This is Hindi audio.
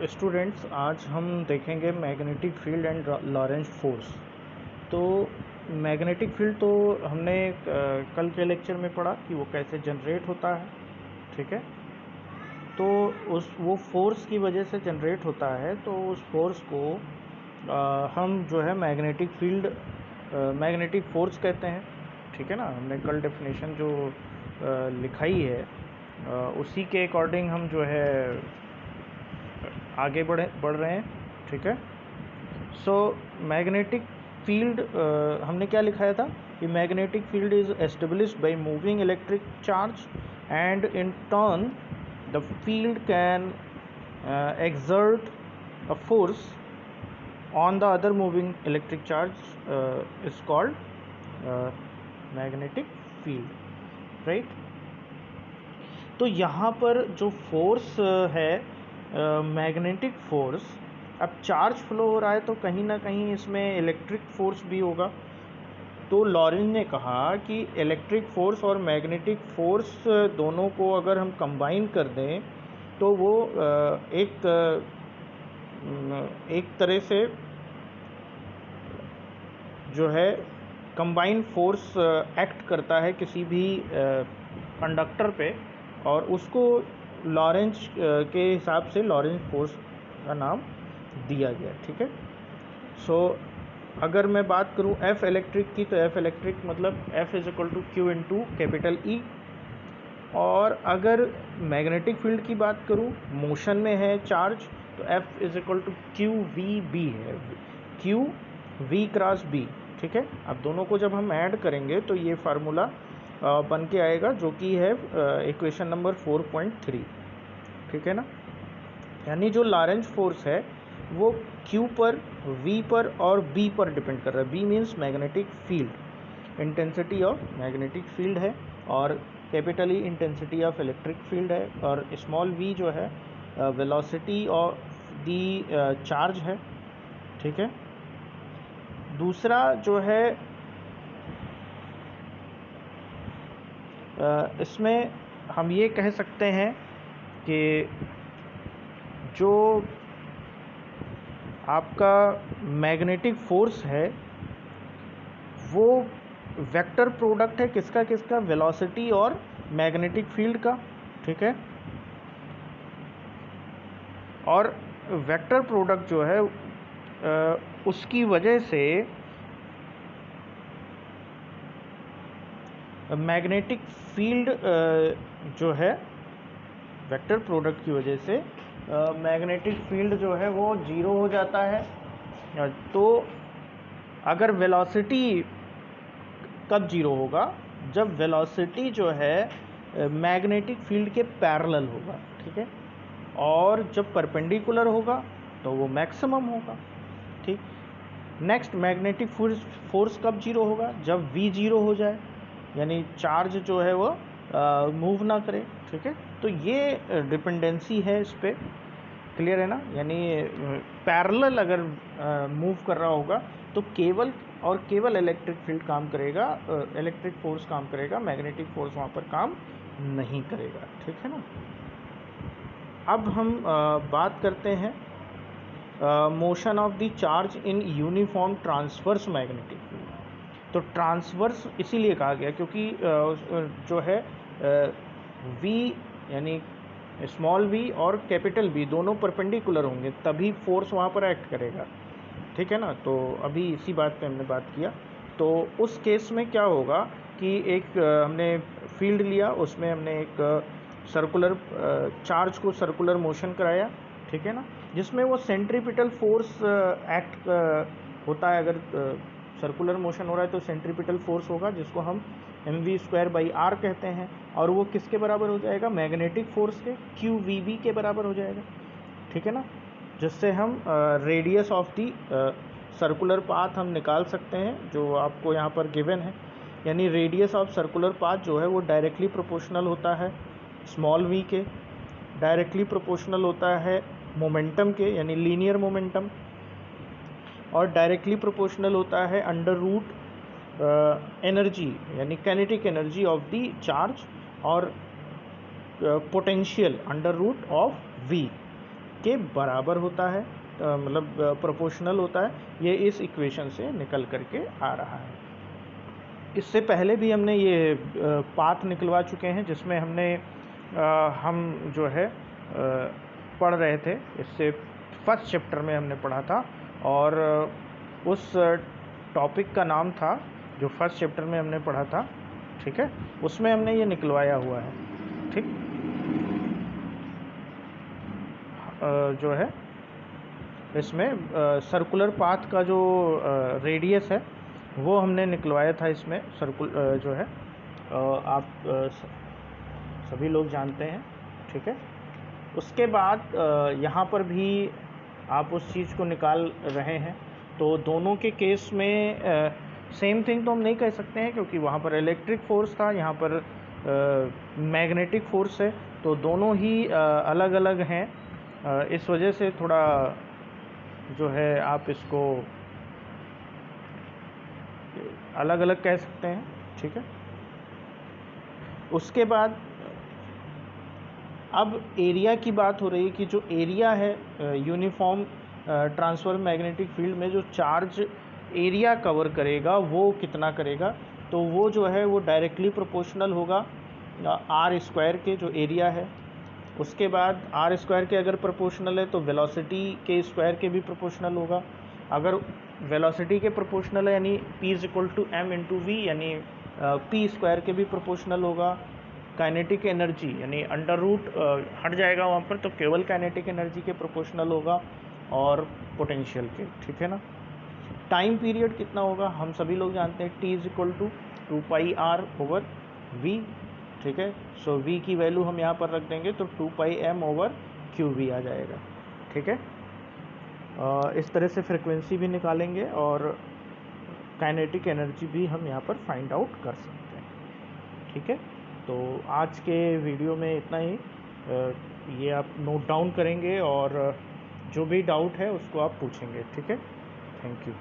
स्टूडेंट्स, आज हम देखेंगे magnetic field and Lorentz force. तो मैग्नेटिक फील्ड तो हमने कल के लेक्चर में पढ़ा कि वो कैसे जनरेट होता है। ठीक है, तो वो फोर्स की वजह से जनरेट होता है। तो उस फोर्स को हम जो है मैग्नेटिक फील्ड मैग्नेटिक फोर्स कहते हैं। ठीक है ना, हमने कल डेफिनेशन जो लिखाई है उसी के अकॉर्डिंग हम जो है आगे बढ़ रहे हैं। ठीक है, सो मैग्नेटिक फील्ड हमने क्या लिखाया था कि magnetic field is established by moving electric charge and in turn the field can exert a force on the other moving electric charge is called magnetic field, right? तो यहाँ पर जो फोर्स है मैग्नेटिक फोर्स, अब चार्ज फ्लो हो रहा है तो कहीं ना कहीं इसमें इलेक्ट्रिक फोर्स भी होगा। तो लॉरेंज ने कहा कि इलेक्ट्रिक फोर्स और मैग्नेटिक फोर्स दोनों को अगर हम कंबाइन कर दें तो वो एक तरह से जो है कंबाइन फोर्स एक्ट करता है किसी भी कंडक्टर पे, और उसको लॉरेंज के हिसाब से लॉरेंज फोर्स का नाम दिया गया। ठीक है, सो अगर मैं बात करूं एफ इलेक्ट्रिक की, तो एफ इलेक्ट्रिक मतलब F is equal to Q into capital E. और अगर मैग्नेटिक फील्ड की बात करूं, मोशन में है चार्ज, तो F is equal to Q V B है, क्यू वी क्रॉस बी। ठीक है, अब दोनों को जब हम ऐड करेंगे तो ये फार्मूला बन के आएगा, जो कि है इक्वेशन नंबर 4.3। ठीक है ना, यानी जो लॉरेंज फोर्स है वो Q पर, V पर और B पर डिपेंड कर रहा है। B means magnetic field, intensity of magnetic field है, और capital E intensity of electric field है, और स्मॉल v जो है वेलोसिटी ऑफ दी चार्ज है। ठीक है, दूसरा जो है इसमें हम ये कह सकते हैं कि जो आपका मैग्नेटिक फोर्स है वो वेक्टर प्रोडक्ट है किसका किसका, वेलोसिटी और मैग्नेटिक फील्ड का। ठीक है, और वेक्टर प्रोडक्ट जो है उसकी वजह से मैग्नेटिक फील्ड जो है, वेक्टर प्रोडक्ट की वजह से मैग्नेटिक फील्ड जो है वो जीरो हो जाता है। तो अगर वेलोसिटी कब जीरो होगा, जब वेलोसिटी जो है मैग्नेटिक फील्ड के पैरेलल होगा। ठीक है, और जब परपेंडिकुलर होगा तो वो मैक्सिमम होगा। ठीक, नेक्स्ट मैग्नेटिक फोर्स कब जीरो होगा, जब V जीरो हो जाए, यानी चार्ज जो है वो मूव ना करे। ठीक है, तो ये डिपेंडेंसी है इस पर, क्लियर है ना। यानी पैरेलल अगर मूव कर रहा होगा तो केवल और केवल इलेक्ट्रिक फील्ड काम करेगा, इलेक्ट्रिक फोर्स काम करेगा, मैग्नेटिक फोर्स वहाँ पर काम नहीं करेगा। ठीक है ना, अब हम बात करते हैं motion of the charge in uniform transverse magnetic field. तो ट्रांसवर्स इसीलिए कहा गया क्योंकि जो है V यानी स्मॉल v और कैपिटल V दोनों परपेंडिकुलर होंगे तभी फोर्स वहाँ पर एक्ट करेगा। ठीक है ना, तो अभी इसी बात पे हमने बात किया। तो उस केस में क्या होगा कि एक हमने फील्ड लिया, उसमें हमने एक सर्कुलर चार्ज को सर्कुलर मोशन कराया। ठीक है ना, जिसमें वो सेंट्रीपिटल फोर्स एक्ट होता है। अगर सर्कुलर मोशन हो रहा है तो सेंट्रीपिटल फोर्स होगा, जिसको हम mv²/r कहते हैं, और वो किसके बराबर हो जाएगा, मैग्नेटिक फोर्स के QVB के बराबर हो जाएगा। ठीक है ना, जिससे हम radius of the circular path हम निकाल सकते हैं, जो आपको यहाँ पर गिवन है। यानी रेडियस ऑफ सर्कुलर पाथ जो है वो डायरेक्टली प्रोपोर्शनल होता है स्मॉल v के, डायरेक्टली प्रोपोर्शनल होता है मोमेंटम के यानी लीनियर मोमेंटम, और डायरेक्टली प्रोपोर्शनल होता है अंडर रूट एनर्जी यानी kinetic energy of the charge, और potential under root of v। के बराबर होता है, मतलब प्रोपोर्शनल होता है। ये इस इक्वेशन से निकल करके आ रहा है। इससे पहले भी हमने ये पाथ निकलवा चुके हैं, जिसमें हम जो है पढ़ रहे थे। इससे फर्स्ट चैप्टर में हमने पढ़ा था, और उस टॉपिक का नाम था जो फर्स्ट चैप्टर में हमने पढ़ा था, ठीक है, उसमें हमने ये निकलवाया हुआ है। ठीक, जो है इसमें सर्कुलर पाथ का जो रेडियस है वो हमने निकलवाया था इसमें। जो है आप सभी लोग जानते हैं, ठीक है। उसके बाद यहाँ पर भी आप उस चीज़ को निकाल रहे हैं, तो दोनों के केस में सेम थिंग तो हम नहीं कह सकते हैं, क्योंकि वहाँ पर इलेक्ट्रिक फोर्स था, यहाँ पर मैग्नेटिक फोर्स है, तो दोनों ही अलग अलग हैं। इस वजह से थोड़ा जो है आप इसको अलग अलग कह सकते हैं, ठीक है। उसके बाद अब एरिया की बात हो रही है कि जो एरिया है यूनिफॉर्म ट्रांसफर मैग्नेटिक फील्ड में जो चार्ज एरिया कवर करेगा वो कितना करेगा, तो वो जो है वो डायरेक्टली प्रोपोर्शनल होगा आर स्क्वायर के जो एरिया है। उसके बाद आर स्क्वायर के अगर प्रोपोर्शनल है तो वेलोसिटी के स्क्वायर के भी प्रोपोर्शनल होगा। अगर वेलोसिटी के प्रोपोर्शनल है यानी p is equal to M into V, यानी p स्क्वायर के भी प्रोपोर्शनल होगा। काइनेटिक एनर्जी यानी अंडर रूट हट जाएगा वहाँ पर, तो केवल काइनेटिक एनर्जी के प्रोपोर्शनल होगा और पोटेंशियल के, ठीक है ना। टाइम पीरियड कितना होगा हम सभी लोग जानते हैं, t is equal to 2πr/v, ठीक है। सो v की वैल्यू हम यहाँ पर रख देंगे तो 2πm/qv आ जाएगा, ठीक है। इस तरह से फ्रिक्वेंसी भी निकालेंगे और काइनेटिक एनर्जी भी हम यहाँ पर फाइंड आउट कर सकते हैं, ठीक है। तो आज के वीडियो में इतना ही। ये आप नोट डाउन करेंगे और जो भी डाउट है उसको आप पूछेंगे, ठीक है। Thank you.